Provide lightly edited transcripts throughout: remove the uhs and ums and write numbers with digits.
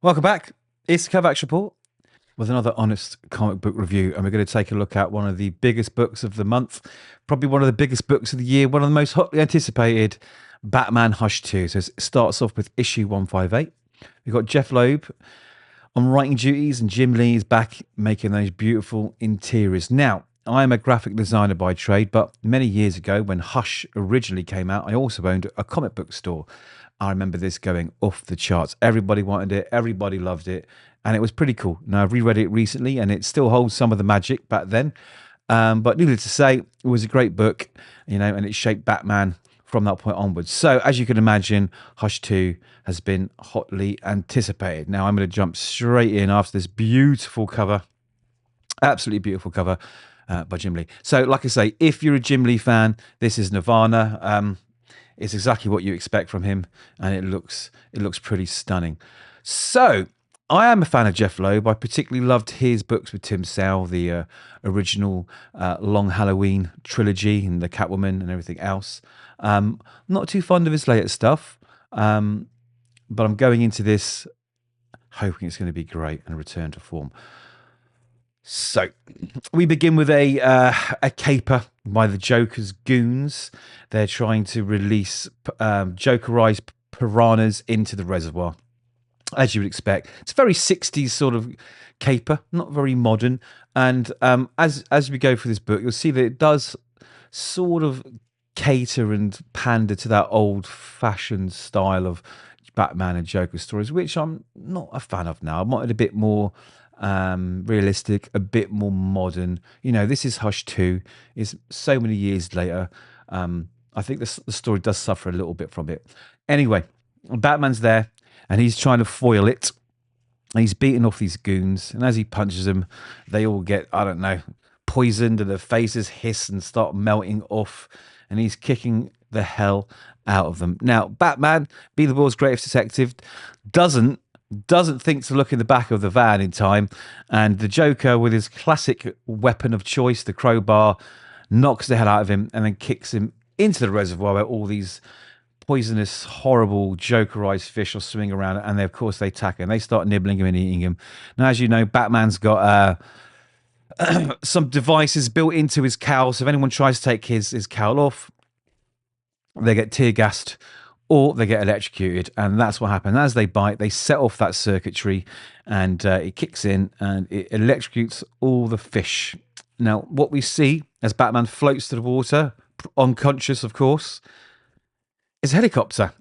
Welcome back. It's the Kovacs Report with another honest comic book review, and we're going to take a look at one of the biggest books of the month, probably one of the biggest books of the year, one of the most hotly anticipated, Batman Hush 2. So it starts off with issue 158. We've got Jeph Loeb on writing duties, and Jim Lee is back making those beautiful interiors. Now, I am a graphic designer by trade, but many years ago when Hush originally came out, I also owned a comic book store. I remember this going off the charts. Everybody wanted it, everybody loved it, and it was pretty cool. Now, I've reread it recently, and it still holds some of the magic back then. But needless to say, it was a great book, and it shaped Batman from that point onwards. So, as you can imagine, Hush 2 has been hotly anticipated. Now, I'm going to jump straight in after this beautiful cover. Absolutely beautiful cover by Jim Lee. So, like I say, if you're a Jim Lee fan, this is Nirvana. It's exactly what you expect from him, and it looks pretty stunning. So, I am a fan of Jeph Loeb. I particularly loved his books with Tim Sale, the original Long Halloween trilogy and the Catwoman and everything else. Not too fond of his later stuff, but I'm going into this hoping it's going to be great and a return to form. So, we begin with a caper by the Joker's goons. They're trying to release Jokerized piranhas into the reservoir, as you would expect. It's a very 60s sort of caper, not very modern. And as we go through this book, you'll see that it does sort of cater and pander to that old-fashioned style of Batman and Joker stories, which I'm not a fan of now. I wanted a bit more realistic, a bit more modern. This is Hush 2. It's so many years later. I think the story does suffer a little bit from it. Anyway, Batman's there and he's trying to foil it. And he's beating off these goons, and as he punches them, they all get, I don't know, poisoned, and their faces hiss and start melting off, and he's kicking the hell out of them. Now, Batman, being the world's greatest detective, doesn't think to look in the back of the van in time, and the Joker, with his classic weapon of choice, the crowbar, knocks the hell out of him and then kicks him into the reservoir where all these poisonous, horrible Jokerized fish are swimming around, and of course they attack him. They start nibbling him and eating him. Now, as you know, Batman's got some devices built into his cowl, so if anyone tries to take his cowl off, they get tear gassed or they get electrocuted, and that's what happened. As they bite, they set off that circuitry, and it kicks in and it electrocutes all the fish. Now, what we see as Batman floats to the water, unconscious of course, is a helicopter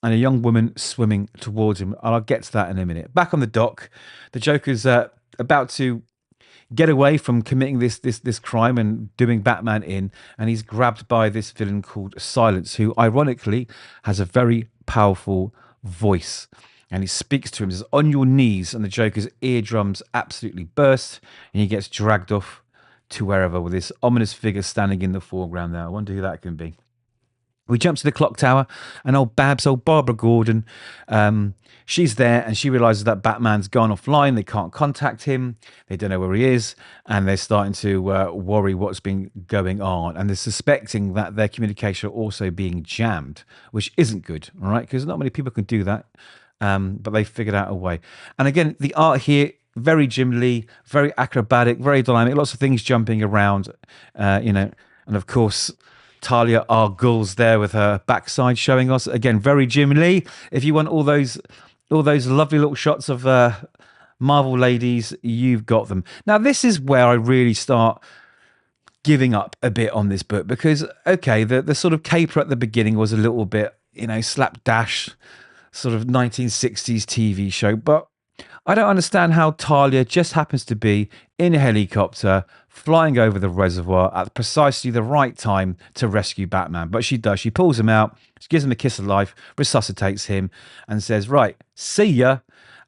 and a young woman swimming towards him, and I'll get to that in a minute. Back on the dock, the Joker's about to get away from committing this crime and doing Batman in, and he's grabbed by this villain called Silence, who ironically has a very powerful voice, and he speaks to him, says, "On your knees," and the Joker's eardrums absolutely burst, and he gets dragged off to wherever, with this ominous figure standing in the foreground there. I wonder who that can be. We jump to the clock tower, and old Barbara Gordon, she's there, and she realizes that Batman's gone offline. They can't contact him. They don't know where he is, and they're starting to worry what's been going on. And they're suspecting that their communication are also being jammed, which isn't good, all right? Because not many people can do that, but they figured out a way. And again, the art here, very Jim Lee, very acrobatic, very dynamic, lots of things jumping around, and of course, Talia Al Ghul's there with her backside showing us. Again, very Jim Lee. If you want all those lovely little shots of Marvel ladies, you've got them. Now, this is where I really start giving up a bit on this book, because, okay, the sort of caper at the beginning was a little bit, slapdash, sort of 1960s TV show, but I don't understand how Talia just happens to be in a helicopter flying over the reservoir at precisely the right time to rescue Batman. But she does. She pulls him out, she gives him a kiss of life, resuscitates him, and says, "Right, see ya."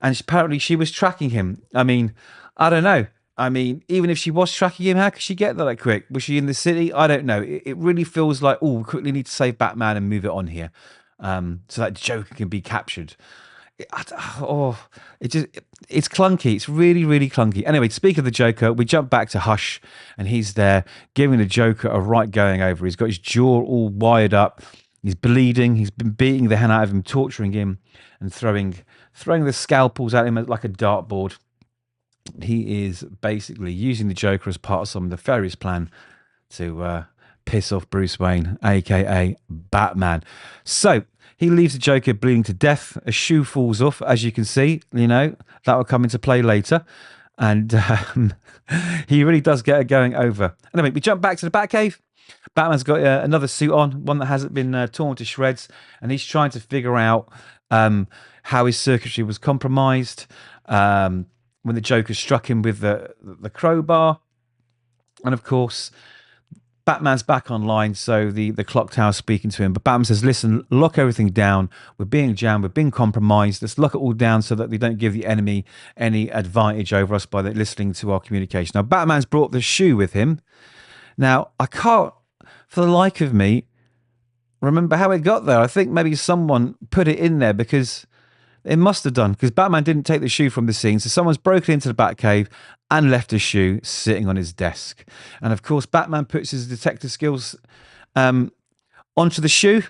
And apparently she was tracking him. I mean, I don't know. I mean, even if she was tracking him, how could she get there that quick? Was she in the city? I don't know. It really feels like, oh, we quickly need to save Batman and move it on here, so that Joker can be captured. It's clunky. It's really, really clunky. Anyway, speaking of the Joker, we jump back to Hush, and he's there giving the Joker a right going over. He's got his jaw all wired up. He's bleeding. He's been beating the hell out of him, torturing him, and throwing throwing the scalpels at him like a dartboard. He is basically using the Joker as part of some nefarious plan to piss off Bruce Wayne, aka Batman. So he leaves the Joker bleeding to death. A shoe falls off, as you can see. You know, that will come into play later. And he really does get it going over. Anyway, we jump back to the Batcave. Batman's got another suit on, one that hasn't been torn to shreds, and he's trying to figure out how his circuitry was compromised when the Joker struck him with the crowbar. And of course, Batman's back online, so the clock tower's speaking to him. But Batman says, listen, lock everything down. We're being jammed. We're being compromised. Let's lock it all down so that they don't give the enemy any advantage over us by listening to our communication. Now, Batman's brought the shoe with him. Now, I can't, for the like of me, remember how it got there. I think maybe someone put it in there because it must have done, because Batman didn't take the shoe from the scene. So someone's broken into the Batcave and left a shoe sitting on his desk. And of course, Batman puts his detective skills onto the shoe,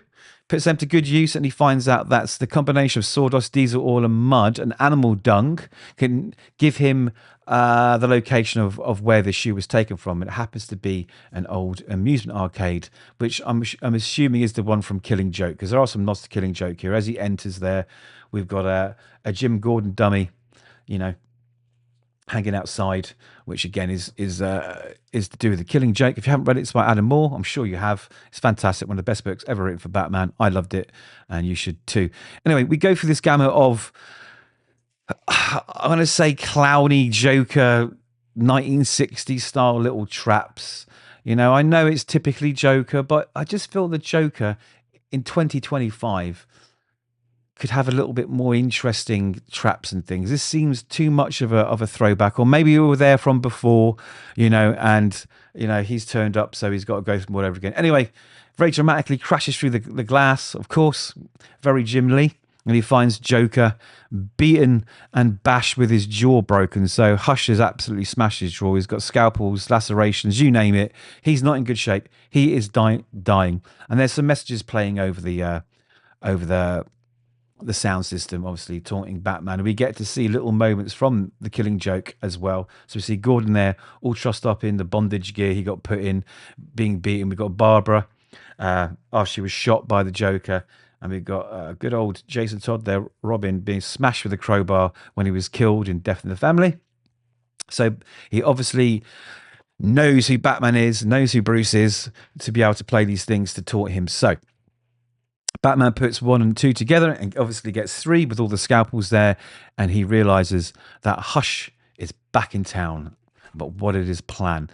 puts them to good use, and he finds out that's the combination of sawdust, diesel oil, and mud and animal dung can give him the location of where the shoe was taken from. It happens to be an old amusement arcade, which I'm assuming is the one from Killing Joke, because there are some nods to Killing Joke here. As he enters there, we've got a Jim Gordon dummy, you know, hanging outside, which again is to do with the Killing Joke. If you haven't read it, it's by Adam Moore. I'm sure you have. It's fantastic. One of the best books ever written for Batman. I loved it, and you should too. Anyway, we go through this gamut of, I'm going to say, clowny Joker 1960s style little traps. You know, I know it's typically Joker, but I just feel the Joker in 2025 could have a little bit more interesting traps and things. This seems too much of a throwback, or maybe we were there from before, you know, and, you know, he's turned up, so he's got to go through all over again. Anyway, very dramatically crashes through the glass, of course, very Jim Lee, and he finds Joker beaten and bashed with his jaw broken. So Hush has absolutely smashed his jaw. He's got scalpels, lacerations, you name it. He's not in good shape. He is dying. And there's some messages playing over the sound system, obviously taunting Batman. And we get to see little moments from the Killing Joke as well. So we see Gordon there, all trussed up in the bondage gear he got put in, being beaten. We've got Barbara after she was shot by the Joker. And we've got good old Jason Todd there, Robin, being smashed with a crowbar when he was killed in Death in the Family. So he obviously knows who Batman is, knows who Bruce is, to be able to play these things to taunt him. So Batman puts 1 and 2 together and obviously gets 3 with all the scalpels there. And he realizes that Hush is back in town. But what is his plan?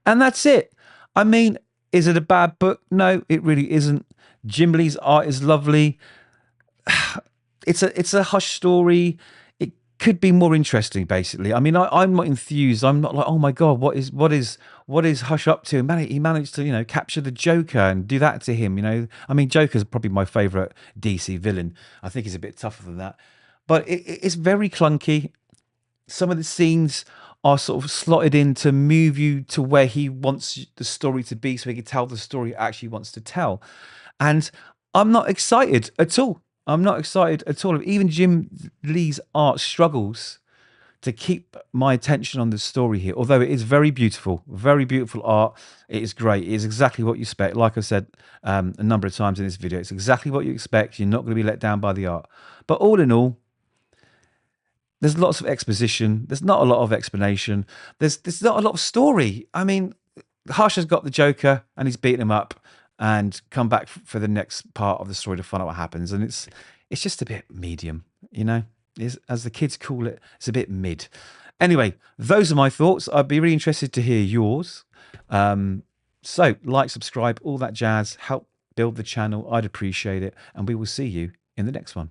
And that's it. I mean, is it a bad book? No, it really isn't. Jim Lee's art is lovely. It's a Hush story. It could be more interesting, basically. I mean, I'm not enthused. I'm not like, oh my God, what is Hush up to? He managed to, you know, capture the Joker and do that to him, you know. I mean, Joker's probably my favorite DC villain. I think he's a bit tougher than that. But it's very clunky. Some of the scenes are sort of slotted in to move you to where he wants the story to be, so he can tell the story he actually wants to tell. And I'm not excited at all. I'm not excited at all. Even Jim Lee's art struggles to keep my attention on the story here, although it is very beautiful art. It is great. It is exactly what you expect. Like I said a number of times in this video, it's exactly what you expect. You're not going to be let down by the art. But all in all, there's lots of exposition. There's not a lot of explanation. There's not a lot of story. I mean, Hush has got the Joker and he's beaten him up, and come back for the next part of the story to find out what happens. And it's just a bit medium, you know, as the kids call it. It's a bit mid. Anyway, those are my thoughts. I'd be really interested to hear yours. So like, subscribe, all that jazz, help build the channel. I'd appreciate it. And we will see you in the next one.